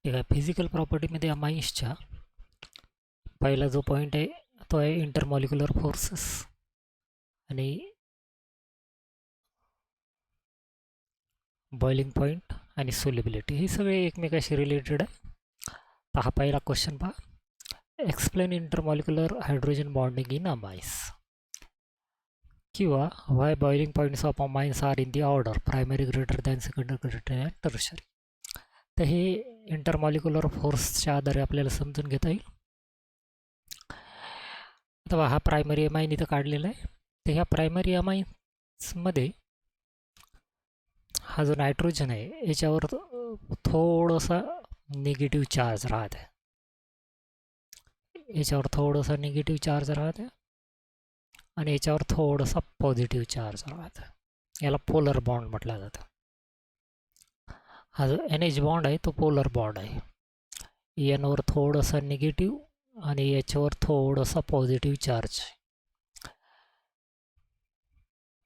ठीक आहे. फिजिकल प्रॉपर्टीमध्ये अमाईन्सच्या पहिला जो पॉईंट आहे तो आहे इंटरमॉलिक्युलर फोर्सेस आणि बॉइलिंग पॉईंट आणि सोल्युबिलिटी हे सगळे एकमेकाशी रिलेटेड आहे. तर हा पहिला क्वेश्चन पहा. Explain intermolecular hydrogen bonding in amines किंवा why boiling points of amines are in the order primary greater than secondary greater than tertiary. तर हे इंटरमॉलिक्युलर फोर्सच्या आधारे आपल्याला समजून घेता येईल. आता हा प्रायमरी अमाइन इथं काढलेला आहे. तर ह्या प्रायमरी अमाइन्समध्ये हा जो नायट्रोजन आहे याच्यावर थोडासा निगेटिव्ह चार्ज राहत आहे. याच्यावर थोडासा निगेटिव्ह चार्ज राहते आणि याच्यावर थोडासा पॉझिटिव्ह चार्ज राहतं. याला पोलर बॉन्ड म्हटलं जातं. हा जो NH बॉन्ड आहे तो पोलर बॉन्ड आहे. यावर थोडासा निगेटिव्ह आणि याच्यावर थोडासा पॉझिटिव्ह चार्ज.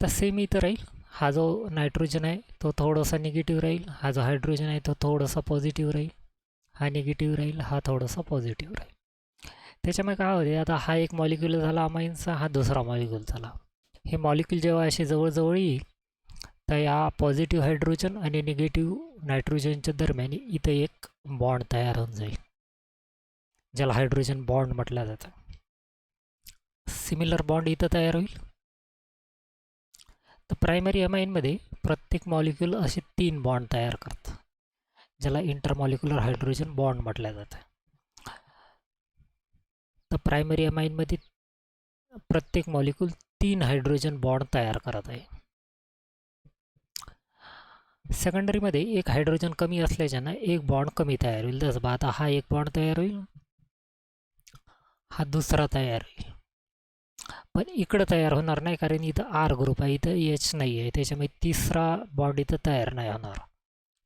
तर सेम इथं राहील. हा जो नायट्रोजन आहे तो थोडासा निगेटिव्ह राहील. हा जो हायड्रोजन आहे तो थोडासा पॉझिटिव्ह राहील. हा निगेटिव्ह राहील. हा थोडासा पॉझिटिव्ह राहील. त्याच्यामुळे काय होते, आता हा एक मॉलिक्यूल झाला अमाइनचा, हा दुसरा मॉलिक्यूल झाला. हे मॉलिक्यूल जेव्हा असे जवळजवळ येईल तर या पॉझिटिव्ह हायड्रोजन आणि निगेटिव्ह नायट्रोजनच्या दरम्यान इथं एक बॉन्ड तयार होऊन जाईल, ज्याला हायड्रोजन बॉन्ड म्हटलं जातं. सिमिलर बॉन्ड इथं तयार होईल. तर प्रायमरी अमाइनमध्ये प्रत्येक मॉलिक्यूल असे 3 बॉन्ड तयार करतं, ज्याला इंटरमॉलिक्युलर हायड्रोजन बॉन्ड म्हटलं जातं. तर प्रायमरी अमाइनमध्ये प्रत्येक मॉलिक्यूल 3 हायड्रोजन बॉन्ड तयार करत आहे. सेकंडरीमध्ये एक हायड्रोजन कमी असल्याच्यानं एक बॉन्ड कमी तयार होईल. जसं आता हा एक बॉन्ड तयार होईल, हा दुसरा तयार होईल. पण इकडं तयार होणार नाही, कारण इथं R ग्रुप आहे, इथं H नाही आहे. त्याच्यामुळे तिसरा बॉन्ड इथं तयार नाही होणार.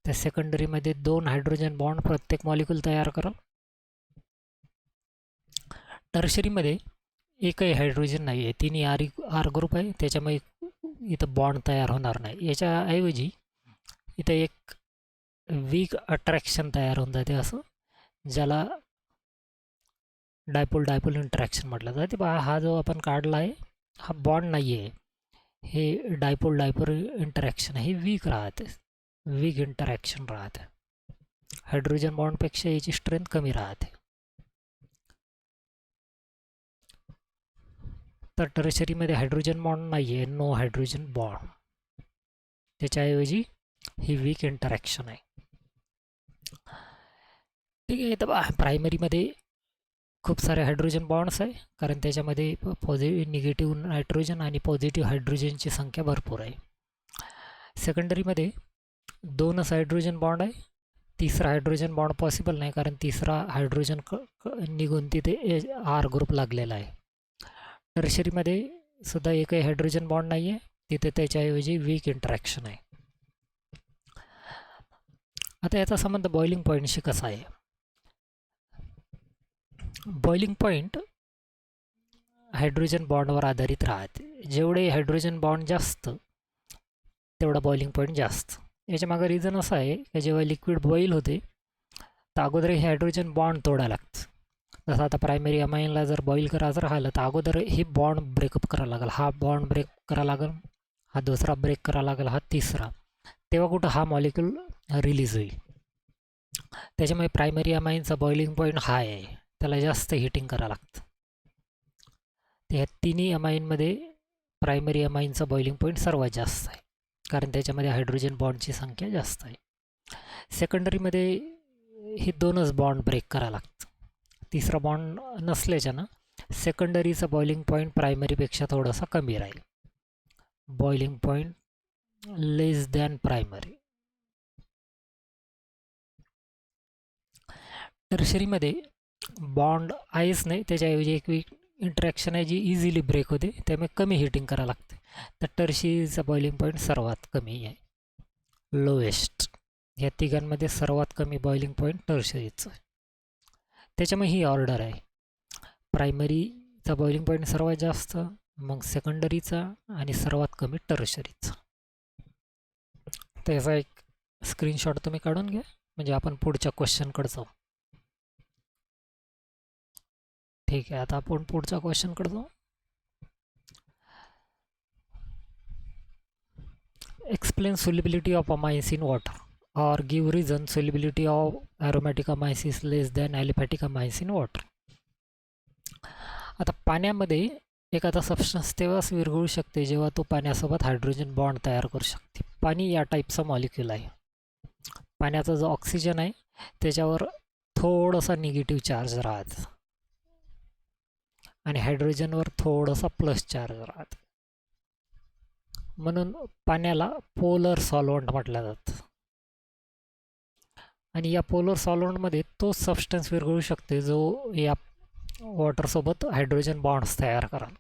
त्या सेकंडरीमध्ये 2 हायड्रोजन बॉन्ड प्रत्येक मॉलिक्यूल तयार करेल. टर्शरीमध्ये एकही हायड्रोजन नाही आहे, तिन्ही R ग्रुप आहे. त्याच्यामुळे इथं बॉन्ड तयार होणार नाही. याच्याऐवजी इथं एक वीक अट्रॅक्शन तयार होऊन जाते, असं ज्याला डायपोल डायपोल इंटरॅक्शन म्हटलं जाते. हा जो आपण काढला आहे हा बॉन्ड नाही आहे, हे डायपोल डायपोल इंटरॅक्शन हे वीक राहते, वीक इंटरॅक्शन राहते. हायड्रोजन बॉन्डपेक्षा याची स्ट्रेंथ कमी राहते. तर टर्शरीमध्ये हायड्रोजन बॉन्ड नाही आहे, नो हायड्रोजन बॉन्ड. त्याच्याऐवजी ही वीक इंटरॅक्शन आहे. ठीक आहे. तर प्रायमरीमध्ये खूप सारे हायड्रोजन बॉन्ड्स आहे, कारण त्याच्यामध्ये निगेटिव्ह नायट्रोजन आणि पॉझिटिव्ह हायड्रोजनची संख्या भरपूर आहे. सेकंडरीमध्ये 2च हायड्रोजन बॉन्ड आहे. तिसरा हायड्रोजन बॉन्ड पॉसिबल नाही, कारण तिसरा हायड्रोजन निघून तिथे R ग्रुप लागलेला आहे. टर्शरीमध्ये सुद्धा एकही हायड्रोजन बॉन्ड नाही आहे, तिथे त्याच्याऐवजी वीक इंटरॅक्शन आहे. आता याचा संबंध बॉइलिंग पॉईंटशी कसा आहे. बॉइलिंग पॉईंट हायड्रोजन बॉन्डवर आधारित राहते. जेवढे हायड्रोजन बॉन्ड जास्त तेवढा बॉइलिंग पॉईंट जास्त. याच्यामागं रिझन असं आहे की जेव्हा लिक्विड बॉईल होते तर अगोदर हे हायड्रोजन बॉन्ड तोडायला लागतं. जसं आता प्रायमरी अमाइनला जर बॉईल करायचं राहिलं तर अगोदर हे बॉन्ड ब्रेकअप करावं लागेल. हा बॉन्ड ब्रेक करावं लागेल, हा दुसरा ब्रेक करावा लागेल, हा तिसरा. तेव्हा कुठं हा मॉलिक्यूल रिलीज होईल. त्याच्यामुळे प्रायमरी अमाइनचा बॉइलिंग पॉईंट हाय आहे, त्याला जास्त हिटिंग करावं लागतं. ह्या तिन्ही अमाइनमध्ये प्रायमरी अमाइनचा बॉइलिंग पॉईंट सर्वात जास्त आहे, कारण त्याच्यामध्ये हायड्रोजन बॉन्डची संख्या जास्त आहे. सेकंडरीमध्ये हे 2च बॉन्ड ब्रेक करावं लागतं. तिसरा बॉन्ड नसल्याच्यानं सेकंडरीचा बॉइलिंग पॉईंट प्रायमरीपेक्षा थोडासा कमी राहील. बॉइलिंग पॉईंट लेस दॅन प्रायमरी. टर्शरीमध्ये बॉन्ड आहेच नाही, त्याच्याऐवजी एक वीक इंटरॅक्शन आहे जी इझिली ब्रेक होते, त्यामुळे कमी हिटिंग करावं लागते. तर टर्शरीचा बॉइलिंग पॉईंट सर्वात कमी आहे, लोएस्ट. या तिघांमध्ये सर्वात कमी बॉइलिंग पॉईंट टर्शरीचं आहे. त्याच्यामुळे ही ऑर्डर आहे. प्रायमरीचा बॉइलिंग पॉईंट सर्वात जास्त, मग सेकंडरीचा आणि सर्वात कमी टर्शरीचा. त्याचा एक स्क्रीनशॉट तुम्ही काढून घ्या, म्हणजे आपण पुढच्या क्वेश्चनकडे जाऊ. ठीक आहे, आता आपण पुढच्या क्वेश्चनकडे जाऊ. Explain solubility of amines in water or give reason solubility of aromatic amines is less than aliphatic amines in water. आता पाण्यामध्ये एखादा सबस्टन्स तेव्हाच विरघळू शकते जेव्हा तो पाण्यासोबत हायड्रोजन बॉन्ड तयार करू शकते. पाणी या टाईपचा मॉलिक्यूल आहे. पाण्याचा जो ऑक्सिजन आहे त्याच्यावर थोडासा निगेटिव्ह चार्ज राहत आणि हायड्रोजनवर थोडासा प्लस चार्ज राहत. म्हणून पाण्याला पोलर सॉल्व्हंट म्हटलं जातं. आणि या पोलर सॉल्व्हंटमध्ये तो सबस्टन्स विरघळू शकते जो या वॉटरसोबत हायड्रोजन बॉन्ड्स तयार कराल.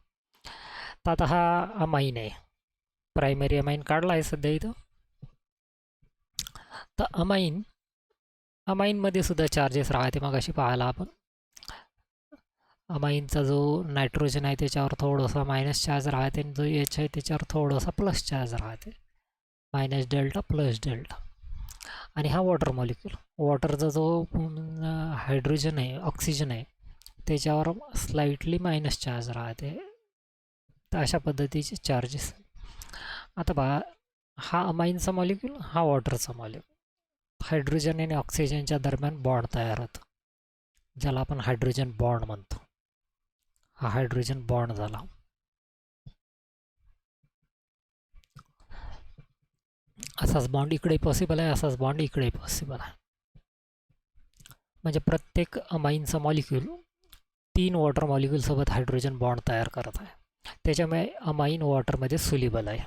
तर आता हा अमाईन आहे, प्रायमरी अमाईन काढला आहे सध्या इथं. तर अमाईनमध्ये सुद्धा चार्जेस राहते. मग अशी पाहायला आपण अमाईनचा जो नायट्रोजन आहे त्याच्यावर थोडासा मायनस चार्ज राहते आणि जो एच आहे त्याच्यावर थोडासा प्लस चार्ज राहते, मायनस डेल्टा प्लस डेल्टा. आणि हा वॉटर मॉलिक्यूल, वॉटरचा जो हायड्रोजन आहे ऑक्सिजन आहे त्याच्यावर स्लाइटली मायनस चार्ज राहते. तर अशा पद्धतीचे चार्जेस. आता बघा, हा अमाईनचा मॉलिक्यूल, हा वॉटरचा मॉलिक्यूल. हायड्रोजन आणि ऑक्सिजनच्या दरम्यान बॉन्ड तयार होतं ज्याला आपण हायड्रोजन बॉन्ड म्हणतो. हा हायड्रोजन बॉन्ड झाला. असाच बॉन्ड इकडे पॉसिबल आहे, असाच बॉन्ड इकडे पॉसिबल आहे. म्हणजे प्रत्येक अमाईनचा मॉलिक्यूल 3 वॉटर मॉलिक्यूलसोबत हायड्रोजन बॉन्ड तयार करत आहे. त्याच्यामुळे अमाईन वॉटरमध्ये सोल्युबल आहे.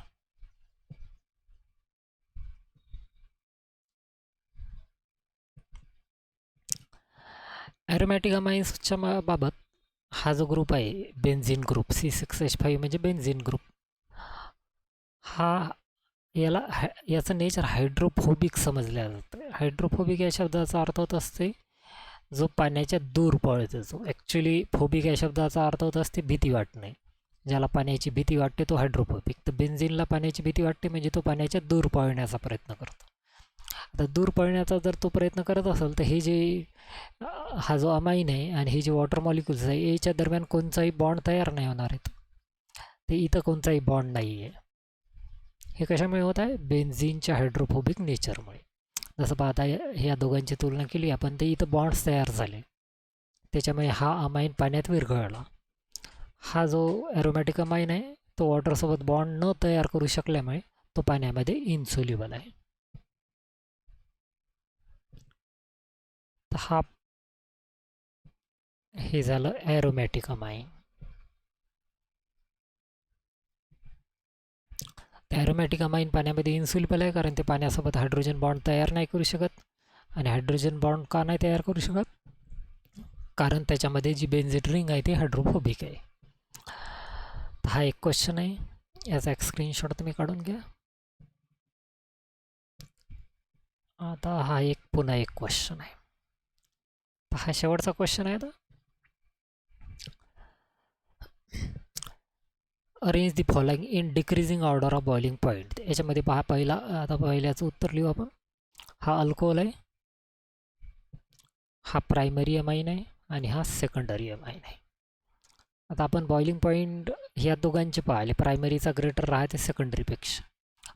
ॲरोमॅटिक अमाईन्सच्या बाबत हा जो ग्रुप आहे बेन्झिन ग्रुप C6H5 म्हणजे बेन्झिन ग्रुप, हा याचं नेचर हायड्रोफोबिक समजलं जातं. हायड्रोफोबिक या शब्दाचा अर्थ होत असते जो पाण्याच्या दूर पळतो. जो ॲक्च्युली फोबिक या शब्दाचा अर्थ होत असते भीती वाटणे. ज्याला पाण्याची भीती वाटते तो हायड्रोफोबिक. तर बेन्झिनला पाण्याची भीती वाटते म्हणजे तो पाण्याच्या दूर पळण्याचा प्रयत्न करतो. आता दूर पळण्याचा जर तो प्रयत्न करत असेल तर हे जे हा जो अमाईन आहे आणि हे जे वॉटर मॉलिक्युल्स आहे याच्या दरम्यान कोणताही बॉन्ड तयार नाही होणार आहेत. ते इथं कोणताही बॉन्ड नाही आहे. हे कशामुळे होत आहे? बेन्झिनच्या हायड्रोफोबिक नेचरमुळे. जसं पाहता ह्या दोघांची तुलना केली आपण, ते इथं बॉन्ड्स तयार झाले त्याच्यामुळे हा अमाईन पाण्यात विरघळला. हा जो ॲरोमॅटिक अमाईन आहे तो वॉटरसोबत बॉन्ड न तयार करू शकल्यामुळे तो पाण्यामध्ये इन्सोल्युबल आहे. तर हे झालं ॲरोमॅटिक अमाईन. ॲरोमॅटिक अमाईन पाण्यामध्ये इन्सोल्युबल आहे कारण ते पाण्यासोबत हायड्रोजन बॉन्ड तयार नाही करू शकत. आणि हायड्रोजन बॉन्ड का नाही तयार करू शकत? कारण त्याच्यामध्ये जी बेन्झीन रिंग आहे ती हायड्रोफोबिक आहे. हा एक क्वेश्चन आहे, याचा एक स्क्रीनशॉट तुम्ही काढून घ्या. आता हा पुन्हा एक क्वेश्चन आहे. हा शेवटचा क्वेश्चन आहे. आता arrange the following in decreasing order of boiling point. याच्यामध्ये पहा आता पहिल्याचं उत्तर लिहू आपण. हा अल्कोहोल आहे, हा प्रायमरी अमाईन आहे आणि हा सेकंडरी अमाईन आहे. आता आपण बॉइलिंग पॉईंट ह्या दोघांचे पाहिले, प्रायमरीचा ग्रेटर राहते सेकंडरीपेक्षा.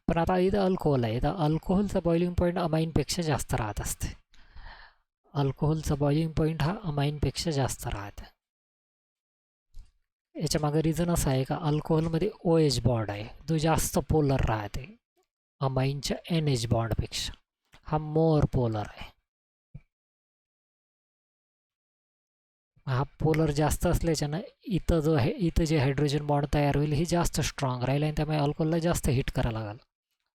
पण आता इथं अल्कोहोल आहे, तर अल्कोहोलचा बॉइलिंग पॉईंट अमाईनपेक्षा जास्त राहत असते. अल्कोहोलचा बॉइलिंग पॉईंट हा अमाईनपेक्षा जास्त राहते. याच्या मागे रिझन असं आहे का अल्कोहोलमध्ये OH बॉन्ड आहे जो जास्त पोलर राहते अमाईनच्या NH बॉन्डपेक्षा. हा मोर पोलर आहे. हा पोलर जास्त असल्याच्यानं इथं जे हायड्रोजन बॉन्ड तयार होईल हे जास्त स्ट्रॉंग राहील आणि त्यामुळे अल्कोहोलला जास्त हिट करायला लागेल.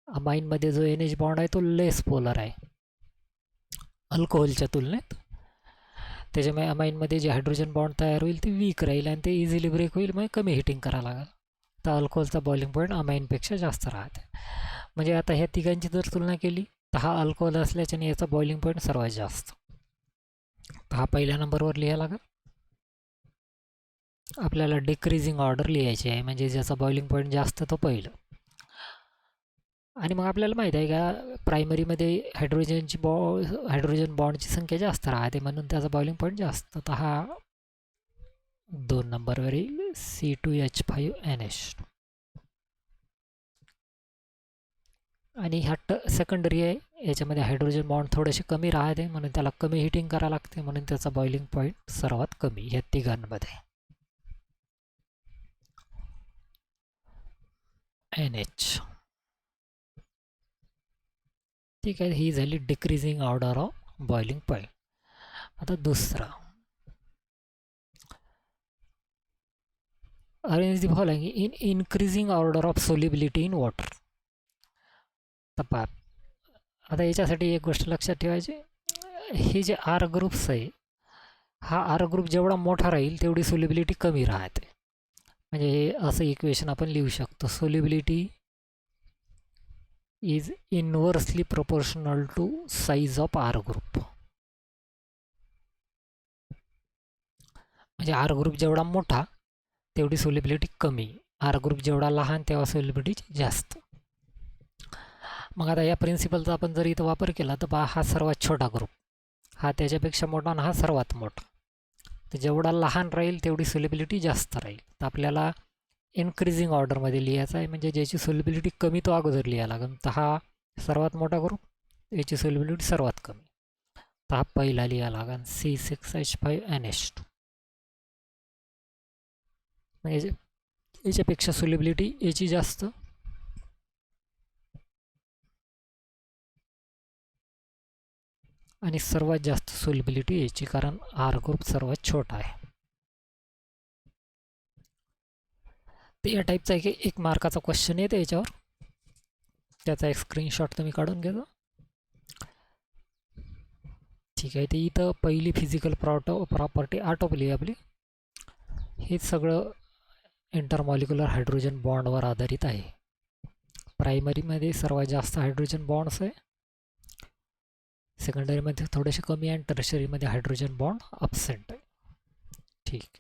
अमाईनमध्ये जो NH बॉन्ड आहे तो लेस पोलर आहे अल्कोहोलच्या तुलनेत. त्याच्यामुळे अमाईनमध्ये जे हायड्रोजन बॉन्ड तयार होईल ते वीक राहील आणि ते इझिली ब्रेक होईल, मग कमी हिटिंग करायला लागेल. तर अल्कोहोलचा बॉइलिंग पॉईंट अमाईनपेक्षा जास्त राहते. म्हणजे आता ह्या तिघांची जर तुलना केली तर हा अल्कोहोल असल्याच्याने याचा बॉइलिंग पॉईंट सर्वात जास्त. हा पहिल्या नंबरवर लिहायला लागेल. आपल्याला डिक्रीजिंग ऑर्डर लिहायची आहे म्हणजे ज्याचा बॉइलिंग पॉईंट जास्त तो पहिलं. आणि मग आपल्याला माहीत आहे का प्रायमरीमध्ये हायड्रोजन बॉन्डची संख्या जास्त राहते म्हणून त्याचा बॉइलिंग पॉईंट जास्त. तर हा 2 नंबरवर येईल C2H5NH. आणि हा सेकंडरी आहे, याच्यामध्ये हायड्रोजन बॉन्ड थोडेसे कमी राहते म्हणून त्याला कमी हिटिंग करावं लागते म्हणून त्याचा बॉइलिंग पॉईंट सर्वात कमी ह्या तिघांमध्ये. NH. ठीक आहे, ही झाली decreasing order of boiling point. आता दुसरा, arrange the following in increasing order of solubility in water. तपा आता याच्यासाठी एक गोष्ट लक्षात ठेवायची, हे जे आर ग्रुप्स आहे, हा आर ग्रुप जेवढा मोठा राहील तेवढी सोल्युबिलिटी कमी राहते. म्हणजे हे असं इक्वेशन आपण लिहू शकतो, solubility is inversely proportional to size of R group. म्हणजे आर ग्रुप जेवढा मोठा तेवढी सोल्युबिलिटी कमी, आर ग्रुप जेवढा लहान तेव्हा सोल्युबिलिटी जास्त. मग आता या प्रिन्सिपलचा आपण जर इथं वापर केला तर पहा, हा सर्वात छोटा ग्रुप, हा त्याच्यापेक्षा मोठा आणि हा सर्वात मोठा. तर जेवढा लहान राहील तेवढी सोल्युबिलिटी जास्त राहील. तर आपल्याला इन्क्रीजिंग ऑर्डरमध्ये लिहायचं आहे, म्हणजे ज्याची सोल्युबिलिटी कमी तो अगोदर लिहायला लागेल. तर हा सर्वात मोठा ग्रुप, याची सोल्युबिलिटी सर्वात कमी, तर हा पहिला लिहायला लागेल C6H5NH2. म्हणजे याच्यापेक्षा सोल्युबिलिटी याची जास्त आणि सर्वात जास्त सोल्युबिलिटी याची, कारण आर ग्रुप सर्वात छोटा आहे. तर या टाईपचा एक मार्काचा क्वेश्चन येते याच्यावर, त्याचा एक स्क्रीनशॉट तुम्ही काढून घ्या. ठीक आहे, ते इथं पहिली फिजिकल प्रॉपर्टी आटोपली आपली. हे सगळं इंटरमॉलिक्युलर हायड्रोजन बॉन्डवर आधारित आहे. प्रायमरीमध्ये सर्वात जास्त हायड्रोजन बॉन्ड्स आहे, सेकंडरीमध्ये थोडेसे कमी आहे, आणि टर्शरीमध्ये हायड्रोजन बॉन्ड अब्सेंट आहे. ठीक.